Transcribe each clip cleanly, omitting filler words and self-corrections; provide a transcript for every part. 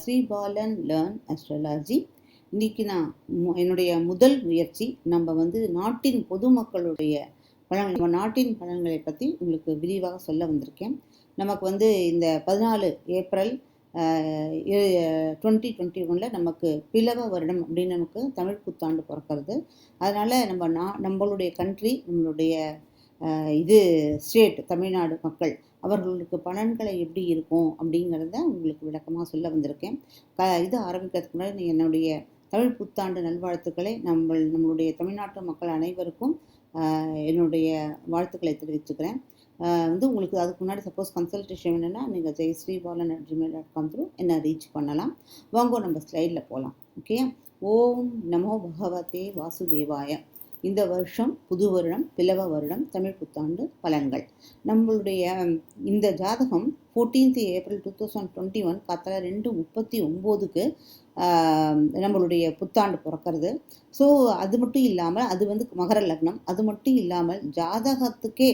Sri Balan learn astrology. இன்றைக்கி நான் என்னுடைய முதல் முயற்சி நம்ம நாட்டின் பொதுமக்களுடைய நம்ம நாட்டின் பலன்களை பற்றி உங்களுக்கு விரிவாக சொல்ல வந்திருக்கேன். நமக்கு இந்த 14 ஏப்ரல் 2021 நமக்கு பிளவ வருடம் அப்படின்னு நமக்கு தமிழ் புத்தாண்டு பிறக்கிறது. அதனால் நம்மளுடைய கண்ட்ரி, நம்மளுடைய ஸ்டேட் தமிழ்நாடு மக்கள் அவர்களுக்கு பலன்களை எப்படி இருக்கும் அப்படிங்கிறத உங்களுக்கு விளக்கமாக சொல்ல வந்திருக்கேன். இது ஆரம்பிக்கிறதுக்கு முன்னாடி என்னுடைய தமிழ் புத்தாண்டு நல்வாழ்த்துக்களை நம்மளுடைய தமிழ்நாட்டு மக்கள் அனைவருக்கும் என்னுடைய வாழ்த்துக்களை தெரிவிச்சுக்கிறேன். உங்களுக்கு அதுக்கு முன்னாடி சப்போஸ் கன்சல்டேஷன் வேணும்னா நீங்கள் jayashree.balan@gmail.com என்னை ரீச் பண்ணலாம். வாங்க நம்ம ஸ்லைடில் போகலாம். ஓகே. ஓம் நமோ பகவதே வாசுதேவாய. இந்த வருஷம் புது வருடம், பிளவ வருடம், தமிழ் புத்தாண்டு பலன்கள். நம்மளுடைய இந்த ஜாதகம் 14th ஏப்ரல் 2021 காத்தால 2:39 நம்மளுடைய புத்தாண்டு பிறக்கிறது. ஸோ அது மட்டும் இல்லாமல் அது மகர லக்னம். அது மட்டும் இல்லாமல் ஜாதகத்துக்கே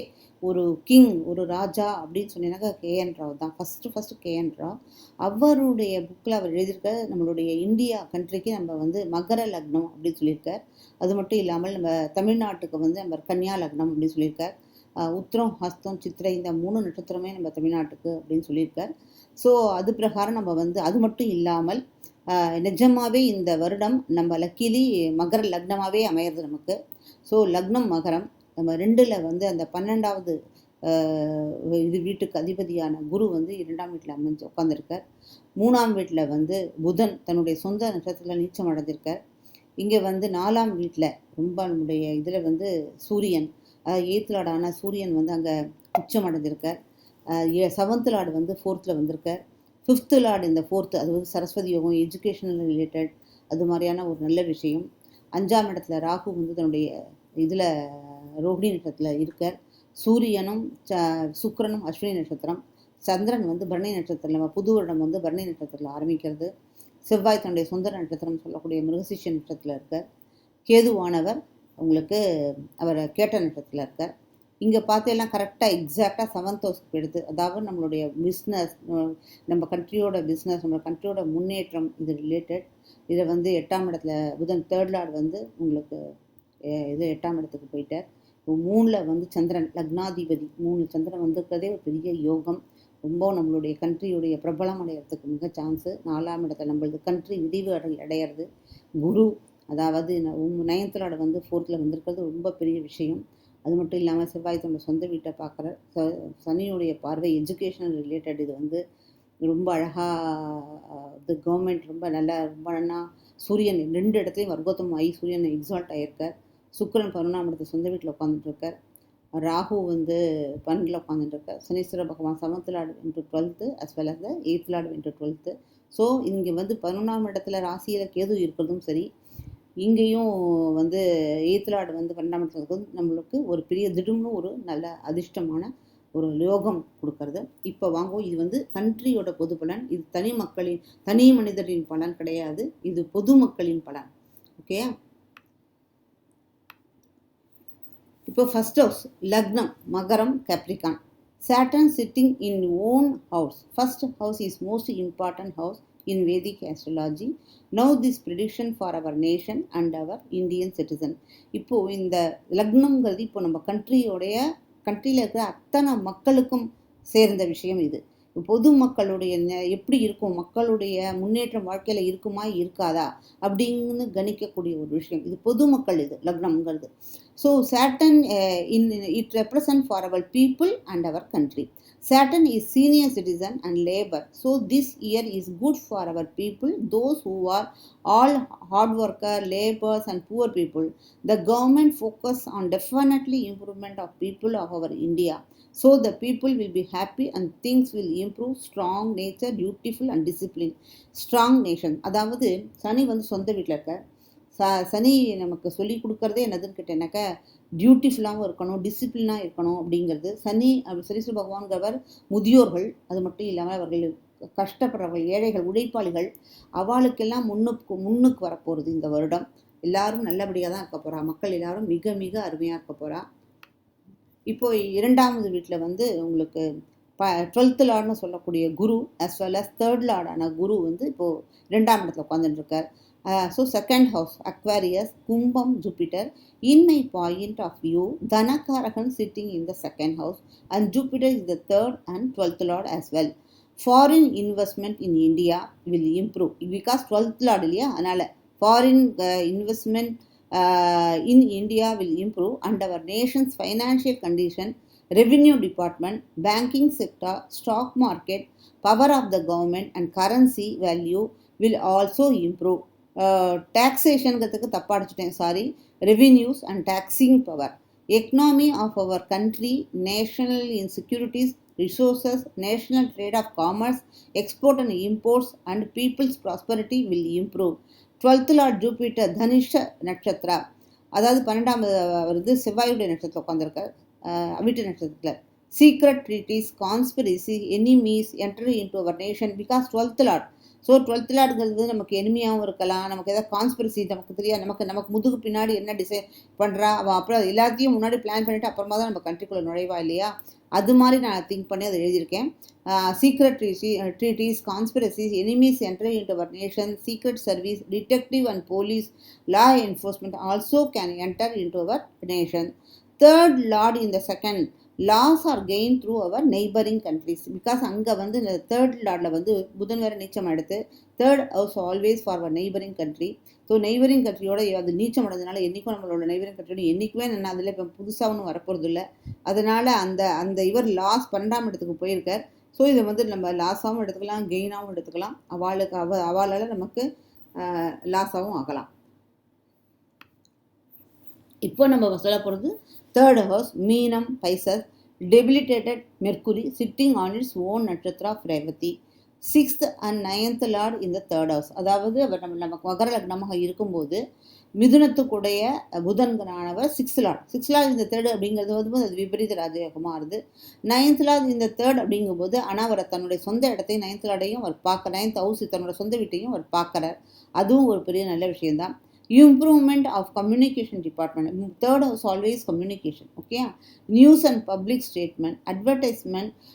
ஒரு கிங், ஒரு ராஜா அப்படின்னு சொன்னீங்கன்னா KN ராவ் தான். First KN Rao. அவருடைய புக்கில் அவர் எழுதியிருக்க நம்மளுடைய இந்தியா கண்ட்ரிக்கு நம்ம மகர லக்னம் அப்படின்னு சொல்லியிருக்கார். அது மட்டும் இல்லாமல் நம்ம தமிழ்நாட்டுக்கு நம்ம கன்னியா லக்னம் அப்படின்னு சொல்லியிருக்கார். உத்திரம், ஹஸ்தம், சித்திரை இந்த 3 நட்சத்திரமே நம்ம தமிழ்நாட்டுக்கு அப்படின்னு சொல்லியிருக்கார். ஸோ அது பிரகாரம் நம்ம அது மட்டும் இல்லாமல் நிஜமாகவே இந்த வருடம் நம்ம லக்கிலி மகர லக்னமாகவே அமையிறது நமக்கு. ஸோ லக்னம் மகரம். நம்ம 2ல் அந்த 12வது வீட்டுக்கு அதிபதியான குரு 2ஆம் வீட்டில் அமைஞ்சு உட்காந்துருக்கார். 3ஆம் வீட்டில் புதன் தன்னுடைய சொந்த நட்சத்திரத்தில் நீச்சம் அடைஞ்சிருக்கார். இங்கே 4ஆம் வீட்டில் ரொம்ப நம்முடைய இதில் சூரியன், 8th லார்டான சூரியன் அங்கே உச்சம் அடைஞ்சிருக்கார். 7th லார்டு 4th வந்திருக்கார். 5th லார்டு இந்த 4th அது சரஸ்வதி யோகம், எஜுகேஷனல் ரிலேட்டட் அது மாதிரியான ஒரு நல்ல விஷயம். 5ஆம் இடத்துல ராகு தன்னுடைய இதில் ரோஹிணி நட்சத்திரத்தில் இருக்கார். சூரியனும் சுக்ரனும் அஸ்வினி நட்சத்திரம். சந்திரன் பரணி நட்சத்திரம். நம்ம புது வருடம் பரணி நட்சத்திரத்தில் ஆரம்பிக்கிறது. செவ்வாய் தன்னுடைய சொந்த நட்சத்திரம் சொல்லக்கூடிய மிருகசீர்ஷ நட்சத்திரத்தில் இருக்கார். கேதுவானவர் உங்களுக்கு அவர் கேட்ட நட்சத்திரத்தில் இருக்கார். இங்கே பார்த்தெல்லாம் கரெக்டாக எக்ஸாக்டாக 7th ஹவுஸ்க்கு எடுத்து, அதாவது நம்மளுடைய பிஸ்னஸ், நம்ம கண்ட்ரியோட பிஸ்னஸ், நம்ம கண்ட்ரியோட முன்னேற்றம் இது ரிலேட்டட். இதை 8ஆம் இடத்துல புதன் 3rd லார்டு உங்களுக்கு 8ஆம் இடத்துக்கு போயிட்டார். 3ல் சந்திரன் லக்னாதிபதி 3 சந்திரன் வந்திருக்கிறதே ஒரு பெரிய யோகம். ரொம்ப நம்மளுடைய கண்ட்ரியுடைய பிரபலம் அடையிறதுக்கு மிக சான்ஸு. 4ஆம் இடத்துல நம்மளது கண்ட்ரி விரிவு அடையிறது. குரு அதாவது 9th லார்டு 4th வந்திருக்கிறது ரொம்ப பெரிய விஷயம். அது மட்டும் இல்லாமல் செவ்வாய் தன்னோட சொந்த வீட்டை பார்க்குற சனியுடைய பார்வை எஜுகேஷனல் ரிலேட்டட். இது ரொம்ப அழகாக கவர்மெண்ட் ரொம்ப நல்லா சூரியன் 2 இடத்துலையும் வர்க்கோத்தம் ஆகி சூரியன் எக்ஸால்ட் ஆகியிருக்கார். சுக்ரன் 11ஆம் இடத்துல சொந்த வீட்டில் உட்காந்துட்டுருக்கார். ராகு 12ல் உட்காந்துட்டுருக்கார். சனீஸ்வர பகவான் 7th Lord into 12th as well as the 8th Lord into 12th. So இங்கே 11ஆம் இடத்துல ராசியில் கேது இருக்கிறதும் சரி, இங்கேயும் 8th லார்டு 12ஆம் இடத்துல இருக்கிறது நம்மளுக்கு ஒரு பெரிய திடீர்னு ஒரு நல்ல அதிர்ஷ்டமான ஒரு யோகம் கொடுக்கறது. இப்போ வாங்குவோம். இது கண்ட்ரியோட பொது பலன். இது தனி மனிதரின் பலன் கிடையாது. இது பொதுமக்களின் பலன். ஓகே. இப்போ ஃபர்ஸ்ட் ஹவுஸ் லக்னம் மகரம் Capricorn. Saturn sitting in own house. First house is most important house in Vedic astrology. Now this prediction for our nation and our Indian citizen. இப்போ இந்த லக்னம்ங்கிறது இப்போ நம்ம கண்ட்ரியில் இருக்கிற அத்தனை மக்களுக்கும் சேர்ந்த விஷயம். இது பொதுமக்களுடைய எப்படி இருக்கும், மக்களுடைய முன்னேற்றம் வாழ்க்கையில் இருக்குமா இருக்காதா அப்படின்னு கணிக்கக்கூடிய ஒரு விஷயம். இது பொதுமக்கள், இது லக்னம்ங்கிறது. So Saturn it represents for our people and our country. Saturn is senior citizen and labor. So this year is good for our people, those who are all hard worker, laborers and poor people. The government focus on definitely improvement of people of our India. So the people will be happy and things will improve. Strong nature, dutiful and discipline. Strong nation. அதாவது சனி சொந்த வீட்டில் இருக்க. சனி நமக்கு சொல்லி கொடுக்கறதே என்னதுன்னு கேட்டேன்னாக்கா டியூட்டிஃபுல்லாகவும் இருக்கணும், டிசிப்ளினாக இருக்கணும் அப்படிங்கிறது. சனீஸ்வர பகவான்கிறவர் முதியோர்கள், அது மட்டும் இல்லாமல் அவர்கள் கஷ்டப்படுறவர்கள், ஏழைகள், உழைப்பாளிகள், அவளுக்கெல்லாம் முன்னுக்கு வரப்போகிறது இந்த வருடம். எல்லாரும் நல்லபடியாக தான் இருக்க போகிறா. மக்கள் எல்லாரும் மிக மிக அருமையாக இருக்க போகிறா. இப்போ 2வது வீட்டில் உங்களுக்கு 12th லார்ட்னு சொல்லக்கூடிய குரு as well as 3rd லார்டான குரு வந்து இப்போது 2ஆம் இடத்துல உட்காந்துட்டுருக்கார். ஸோ செகண்ட் ஹவுஸ் அக்வாரியஸ், கும்பம், Jupiter. In my point of view, தனகாரகன் sitting in the second house and Jupiter is the 3rd and 12th lord as well. Foreign investment in India will improve because 12th lord இல்லையா, அதனால் foreign investment in India will improve and our nation's financial condition, revenue department, banking sector, stock market, power of the government and currency value will also improve. Taxation revenues and taxing power, economy of our country, national insecurities, resources, national trade of commerce, export and imports and people's prosperity will improve. 12th lord Jupiter Dhanishta நட்சத்திரா, அதாவது 12ஆம் வருது செவ்வாயுடைய நட்சத்திரத்தில் உட்காந்துருக்கார், அவிட்ட நட்சத்திரத்தில். Secret treaties, conspiracy, enemies enter into our nation because 12th lord. So 12th லார்டுங்கிறது நமக்கு எனிமையாகவும் இருக்கலாம், நமக்கு ஏதாவது கான்ஸ்பிரசி நமக்கு தெரியாது, நமக்கு முதுகு பின்னாடி என்ன டிசைன் பண்ணுறா அவன், அப்புறம் எல்லாத்தையும் முன்னாடி பிளான் பண்ணிவிட்டு அப்புறமா தான் நம்ம கண்ட்ரிக்குள்ளே நுழைவா இல்லையா, அது மாதிரி நான் திங்க் பண்ணி அதை எழுதியிருக்கேன். Secret treaties, conspiracies, enemies enter into our nation, secret service, detective and police, law enforcement also can enter into our nation. 3rd lord in the second, loss or gain through our neighbouring countries because அங்கே வந்து இந்த 3rd லார்டில் வந்து புதன் வேறு நீச்சம் எடுத்து 3rd house always for our neighbouring country. So neighbouring கண்ட்ரியோட அது நீச்சம் அடைஞ்சதுனால என்றைக்கும் நம்மளோட நெய்பரிங் கண்ட்ரியோட என்றைக்குமே நான் அதில் இப்போ புதுசாக ஒன்றும் வரப்போகிறது இல்லை. அதனால் அந்த இவர் லாஸ் 12ஆம் இடத்துக்கு போயிருக்கார். ஸோ இதை வந்து நம்ம லாஸாகவும் எடுத்துக்கலாம், கெயினாகவும் எடுத்துக்கலாம். அவளால் நமக்கு லாஸாகவும் ஆகலாம். இப்போ நம்ம சொல்ல போகிறது 3rd house, மீனம், Pisces, debilitated Mercury sitting on its own Nakshatra Revathi. 6th and 9th Lord in the 3rd house, அதாவது அவர் நமக்கு மகர லக்னமாக இருக்கும்போது மிதுனத்துக்குடைய புதன்கனானவர் 6th லார்ட். 6th லார்ட் இந்த 3rd அப்படிங்கிறது வந்து அது விபரீத ராஜயோகமாக இருது. 9th லார்ட் இந்த 3rd அப்படிங்கும்போது ஆனால் அவர் தன்னுடைய சொந்த இடத்தையும் 9th லார்டையும் அவர் பார்க்க 9th ஹவுஸ் தன்னோட சொந்த வீட்டையும் அவர் பார்க்குறார். அதுவும் ஒரு பெரிய நல்ல விஷயம்தான். Improvement of communication department, 3rd house always communication, okay, news and public statement,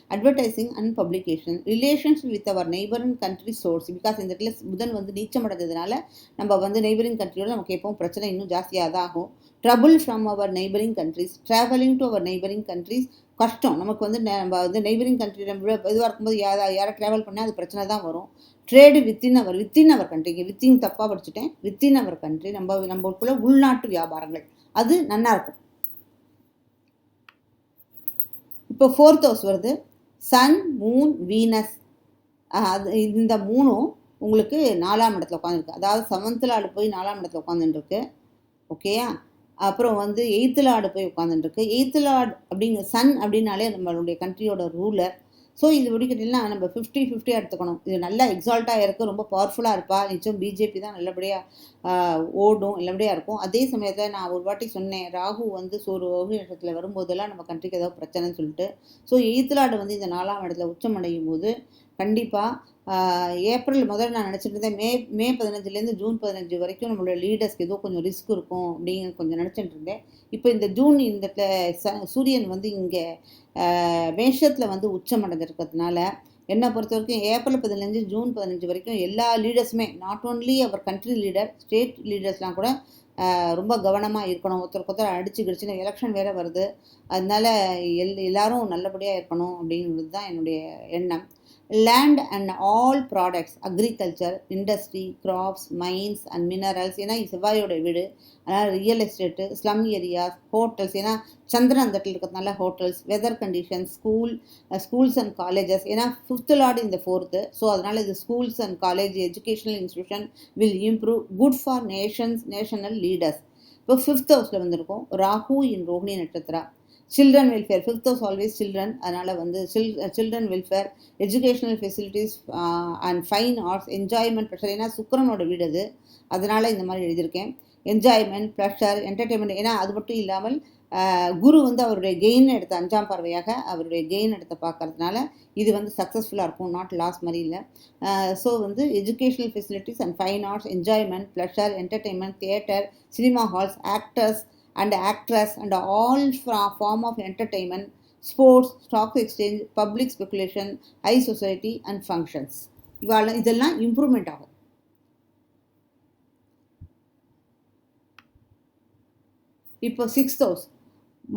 advertising and publication, relations with our neighboring country source because இந்த இடத்துல புதன் வந்து நீச்சம் அடைஞ்சதுனால நம்ம வந்து நெய்பரிங் கண்ட்ரியோட நமக்கு எப்பவும் பிரச்சனை இன்னும் ஜாஸ்தியாக தான் ஆகும். trouble from our neighboring countries, traveling to our neighboring countries, கஷ்டம் நமக்கு வந்து நம்ம வந்து நெய்பரிங் கண்ட்ரி இதுவாக இருக்கும்போது யாரை ட்ராவல் பண்ணால் அது பிரச்சனை தான் வரும். ட்ரேடு வித்தின் அவர் கண்ட்ரிக்கு, வித்தின் தப்பாக படிச்சுட்டேன், வித்தின் அவர் கண்ட்ரி நம்மளுக்குள்ள உள்நாட்டு வியாபாரங்கள் அது நல்லா இருக்கும். இப்போ 4th ஹவுஸ் வருது, சன், மூன், வீனஸ். அது இந்த மூணும் உங்களுக்கு 4ஆம் இடத்துல உட்காந்துருக்கு, அதாவது 7th லார்டு போய் 4ஆம் இடத்துல உட்காந்துருக்கு. ஓகேயா, அப்புறம் வந்து 8th லார்டு போய் உட்காந்துருக்கு. 8th லார்டு அப்படிங்கிற சன் அப்படின்னாலே நம்மளுடைய கண்ட்ரியோட ரூலர். ஸோ இது எப்படி கேட்டிங்கன்னா நம்ம 50-50 எடுத்துக்கணும். இது நல்லா எக்ஸால்ட்டாக இருக்குது, ரொம்ப பவர்ஃபுல்லாக இருப்பா, நிச்சயம் பிஜேபி தான் நல்லபடியாக ஓடும், நல்லபடியாக இருக்கும். அதே சமயத்தில் நான் ஒரு வாட்டி சொன்னேன், ராகு வந்து ரோஹிணி நட்சத்திரத்தில் வரும்போதெல்லாம் நம்ம கண்ட்ரிக்கு ஏதாவது பிரச்சனைன்னு சொல்லிட்டு. ஸோ 8th லார்டு வந்து இந்த 4ஆம் இடத்துல உச்சமடையும் போது கண்டிப்பாக ஏப்ரல் முதல்ல நான் நினச்சிட்டு இருந்தேன் மே 15லேருந்து ஜூன் 15 வரைக்கும் நம்மளோட லீடர்ஸ்க்கு ஏதோ கொஞ்சம் ரிஸ்க் இருக்கும் அப்படின்னு கொஞ்சம் நினச்சிட்டு இருந்தேன். இப்போ இந்த ஜூன் இந்த சூரியன் வந்து இங்கே மேஷத்தில் வந்து உச்சம் அடைஞ்சிருக்கிறதுனால என்னை பொறுத்த வரைக்கும் ஏப்ரல் 15 ஜூன் 15 வரைக்கும் எல்லா லீடர்ஸுமே, not only our country leader, state லீடர்ஸ்லாம் கூட ரொம்ப கவனமாக இருக்கணும். ஒருத்தர் அடிச்சு கிடிச்சுன்னு எலெக்ஷன் வேறு வருது, அதனால எல்லாரும் நல்லபடியாக இருக்கணும் அப்படிங்கிறது தான் என்னுடைய எண்ணம். Land and all products, agriculture, industry, crops, mines and minerals, ஏன்னா செவ்வாயோட வீடு, அதனால் real estate, slum areas, hotels, ஏன்னா சந்திரன் அந்த இடத்துல இருக்கிறதுனால hotels, weather conditions, schools and colleges, ஏன்னா 5th லார்டு இந்த 4th. ஸோ அதனால் இது schools and college educational institution will improve, good for national leaders. இப்போ 5th ஹவுஸில் வந்திருக்கோம், ராகு இன் ரோஹிணி நட்சத்திரா. Children welfare, 5th house always children, அதனால் வந்து children welfare, educational facilities and fine arts, enjoyment, pleasure, ஏன்னா சுக்கிரனோட வீடு அது, அதனால் இந்த மாதிரி எழுதியிருக்கேன். என்ஜாய்மெண்ட், ப்ளஷர், என்டர்டெயின்மெண்ட், ஏன்னா அது மட்டும் இல்லாமல் குரு வந்து அவருடைய கெயின் எடுத்த 5ஆம் பார்வையாக அவருடைய கெயின் எடுத்த பார்க்கறதுனால இது வந்து சக்ஸஸ்ஃபுல்லாக இருக்கும், நாட் லாஸ் மாதிரி இல்லை. ஸோ வந்து educational facilities and fine arts, enjoyment, pleasure, entertainment, theatre, cinema halls, actors and actress and all form of entertainment, sports, stock exchange, public speculation, high society and functions இதெல்லாம் improvement ஆகும். இப்போ 6th house,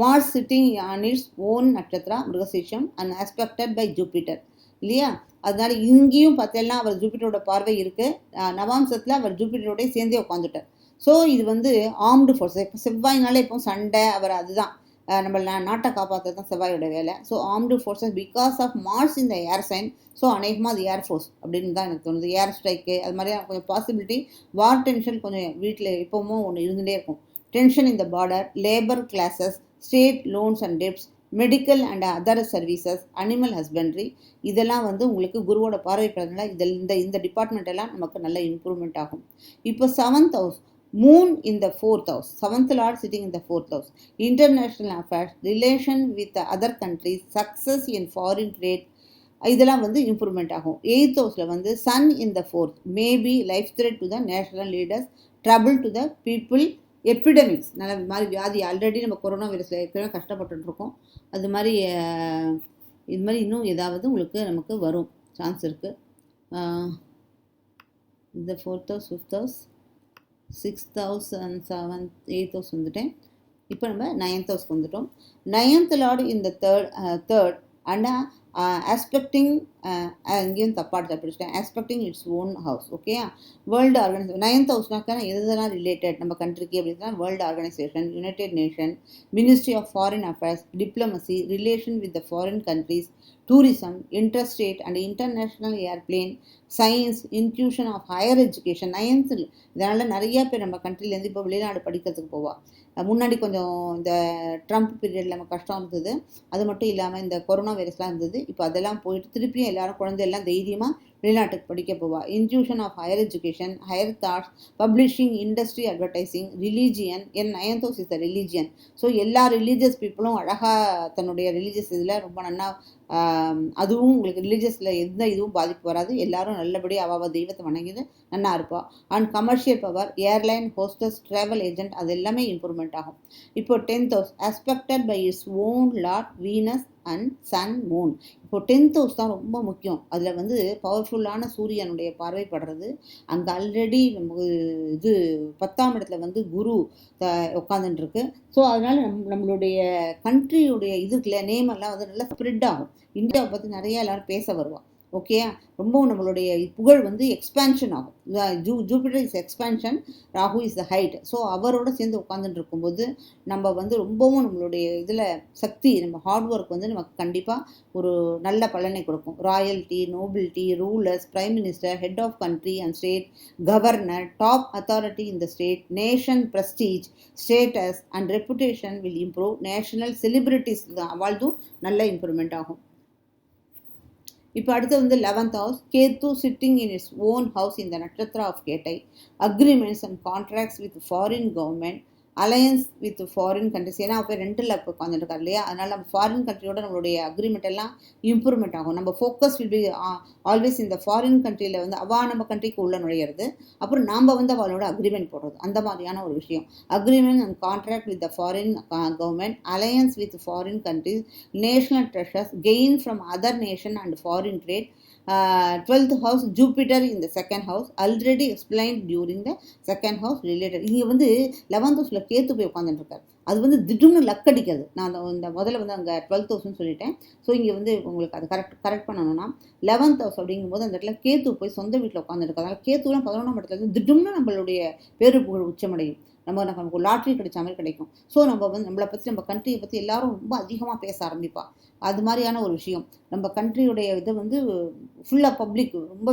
Mars sitting on its own Nakshatra, Mrigasirsha, and aspected by Jupiter. இல்லையா? அதனால இங்கேயும் பார்த்தேன்னா அவர் ஜூபிட்டரோட பார்வை இருக்கு. நவாம்சத்தில் அவர் ஜூபிட்டரோட சேர்ந்தே உட்காந்துட்டார். ஸோ இது வந்து ஆர்ம்டு ஃபோர்ஸ். இப்போ செவ்வாய்னாலே இப்போ சண்டை அவர் அதுதான் நம்ம நாட்டை காப்பாற்ற தான் செவ்வாயோட வேலை. So armed forces because of Mars இந்த ஏர் சைன். ஸோ அநேகமாக அது ஏர் ஃபோர்ஸ் அப்படின்னு தான் எனக்கு தோணுது. ஏர் ஸ்ட்ரைக்கு அது மாதிரி கொஞ்சம் பாசிபிலிட்டி. வார் டென்ஷன் கொஞ்சம் வீட்டில் இப்போவும் ஒன்று இருந்துகிட்டே இருக்கும். Tension in the border, labor classes, state loans and debts, medical and other services, animal husbandry இதெல்லாம் வந்து உங்களுக்கு குருவோட பார்வை படுறதுனால இந்த டிபார்ட்மெண்ட் எல்லாம் நமக்கு நல்ல இம்ப்ரூவ்மெண்ட் ஆகும். இப்போ 7th house, moon in the 4th house, 7th lord sitting in the 4th house, international affairs, relation with other countries, success in foreign trade இதெல்லாம் வந்து இம்ப்ரூவ்மெண்ட் ஆகும். 8th ஹவுஸில் வந்து sun in the 4th, maybe life threat to the national leaders, trouble to the people, epidemics நல்ல மாதிரி வியாதி. Already நம்ம corona வைரஸில் ஏற்கனவே கஷ்டப்பட்டுருக்கோம். அது மாதிரி இது மாதிரி இன்னும் ஏதாவது உங்களுக்கு நமக்கு வரும் சான்ஸ் இருக்குது. இந்த 4th house, 5th house, 6th house and 7th 8th house வந்துட்டேன். இப்போ நம்ம 9th ஹவுஸ்க்கு வந்துட்டோம். 9th லார்டு இந்த தேர்ட் அண்ட் aspecting இங்கேயும் தப்பாக படிச்சிட்டேன். aspecting its own house. Okay, world organisation 9th ஹவுஸ்னாக்கா எதெல்லாம் ரிலேட்டட் நம்ம கண்ட்ரிக்கு அப்படின்னா world organisation, united nation, ministry of foreign affairs, diplomacy, relation with the foreign countries, tourism, interstate and international airplane, science, inclusion of higher education. 9th இதனால் நிறைய பேர் நம்ம கண்ட்ரிலேருந்து இப்போ வெளிநாடு படிக்கிறதுக்கு போவா. முன்னாடி கொஞ்சம் இந்த ட்ரம்ப் பீரியடில் நம்ம கஷ்டம் இருந்தது. அது மட்டும் இல்லாமல் இந்த கொரோனா வைரஸ்லாம் இருந்தது. இப்போ அதெல்லாம் போயிட்டு திருப்பியும் எல்லாரும் குழந்தையெல்லாம் தைரியமாக வெளிநாட்டுக்கு படிக்க போவா. Inclusion of higher education, higher thoughts, publishing, industry, advertising, religion. என் 9th house is the religion. So எல்லா ரிலீஜியஸ் பீப்புளும் அழகாக தன்னுடைய ரிலீஜியஸ் இதில் ரொம்ப நல்லா அதுவும் உங்களுக்கு ரிலீஜியஸில் எந்த இதுவும் பாதிப்பு வராது. எல்லாரும் நல்லபடியாக அவள் தெய்வத்தை வணங்கிது நல்லா இருப்பாள். And commercial power, airline, hostess, travel agent அது எல்லாமே இம்ப்ரூவ்மெண்ட் ஆகும். இப்போ 10th house, aspected by its own lord Venus and sun, moon. இப்போ 10th house தான் ரொம்ப முக்கியம். அதில் வந்து பவர்ஃபுல்லான சூரியனுடைய பார்வைப்படுறது. அங்கே ஆல்ரெடி நமக்கு இது 10ஆம் இடத்துல வந்து குரு உட்காந்துட்டுருக்கு. ஸோ அதனால் நம்மளுடைய கண்ட்ரியுடைய இதுக்குள்ள நேம் எல்லாம் வந்து நல்லா ஸ்ப்ரெட் ஆகும். இந்தியாவை பற்றி நிறைய எல்லாரும் பேச வருவாள். ஓகே, ரொம்பவும் நம்மளுடைய புகழ் வந்து எக்ஸ்பேன்ஷன் ஆகும். Jupiter is expansion, Rahu is the height. So அவரோட சேர்ந்து உட்காந்துட்டு இருக்கும்போது நம்ம வந்து ரொம்பவும் நம்மளுடைய இதில் சக்தி, நம்ம ஹார்ட் ஒர்க் வந்து நமக்கு கண்டிப்பாக ஒரு நல்ல பலனை கொடுக்கும். Royalty, nobility, rulers, prime minister, head of country and state, governor, top authority in the state, nation prestige, status and reputation will improve. National celebrities வாழ்ந்தும் நல்ல இம்ப்ரூவ்மெண்ட் ஆகும். இப்போ அடுத்து வந்து 11th house, Ketu sitting in its own house இந்த நட்சத்திரா of Kettai, agreements and contracts with foreign government, alliance with foreign countries. ஏன்னா அப்போ ரெண்டில் இப்போ உட்காந்துருக்காரு இல்லையா? அதனால் நம்ம ஃபாரின் கண்ட்ரியோட நம்மளுடைய அக்ரிமெண்ட் எல்லாம் இம்ப்ரூவ்மெண்ட் ஆகும். நம்ம ஃபோக்கஸ் வில் பி ஆல்வேஸ் இந்த ஃபாரின் கண்ட்ரியில் வந்து அவள் நம்ம கண்ட்ரிக்கு உள்ள நுழையிறது, அப்புறம் நாம் வந்து அவளோட அக்ரிமெண்ட் போடுறது, அந்த மாதிரியான ஒரு விஷயம். Agreement and contract with the foreign government, alliance with foreign countries, national treasures, gain from other nation and foreign trade. 12th house, Jupiter in the 2nd house, already explained during the 2nd house related. இங்கே வந்து 11th ஹவுஸில் கேத்து போய் உட்காந்துட்டுருக்காரு. அது வந்து திடீர்னு luck அடிக்காது. நான் இந்த முதல்ல வந்து அங்கே 12th ஹவுஸ்னு சொல்லிட்டேன். ஸோ இங்கே வந்து உங்களுக்கு அது கரெக்ட் பண்ணணும்னா 11th ஹவுஸ் அப்படிங்கும்போது அந்த இடத்துல கேத்து போய் சொந்த வீட்டில் உட்காந்துருக்காங்க. அதனால் கேத்துலாம் 11ஆம் இடத்துல இருந்து திடீர்னு நம்மளுடைய பேரு புகழ் உச்சமடையும். நமக்கு லாட்ரி கிடைச்ச மாதிரி கிடைக்கும். ஸோ நம்ம வந்து நம்மளை பற்றி, நம்ம கண்ட்ரியை பற்றி எல்லாரும் ரொம்ப அதிகமாக பேச ஆரம்பிப்பா. அது மாதிரியான ஒரு விஷயம். நம்ம கண்ட்ரியுடைய இதை வந்து ஃபுல்லாக பப்ளிக் ரொம்ப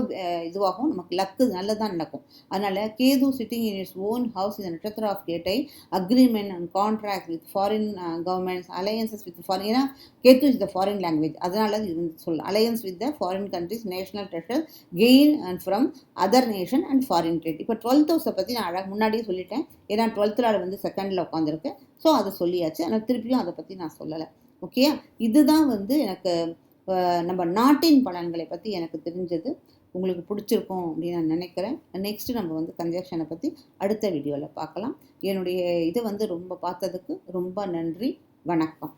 இதுவாகும். நமக்கு லக்கு நல்லதான் நடக்கும். அதனால் Ketu sitting in its own house இந்த நட்சத்திரா of Kettai, agreement and contract with foreign governments, alliances with foreign. ஏன்னா Ketu is the foreign language, அதனால இது சொல்லலாம். Alliance with the foreign countries, national treasure, gain and from other nation and foreign trade. இப்போ 12th ஹவுஸை பற்றி நான் முன்னாடியே சொல்லிட்டேன். ஏன்னா 12th லார்டு வந்து 2nd உட்காந்துருக்கு. ஸோ அதை சொல்லியாச்சு. ஆனால் திருப்பியும் அதை பற்றி நான் சொல்லலை. ஓகே, இதுதான் வந்து எனக்கு நம்ம நாட்டின் பலன்களை பற்றி எனக்கு தெரிஞ்சது. உங்களுக்கு பிடிச்சிருக்கும் அப்படின்னு நான் நினைக்கிறேன். நெக்ஸ்ட்டு நம்ம வந்து கன்ஜெக்ஷனை பற்றி அடுத்த வீடியோவில் பார்க்கலாம். என்னுடைய இதை வந்து ரொம்ப பார்த்ததுக்கு ரொம்ப நன்றி. வணக்கம்.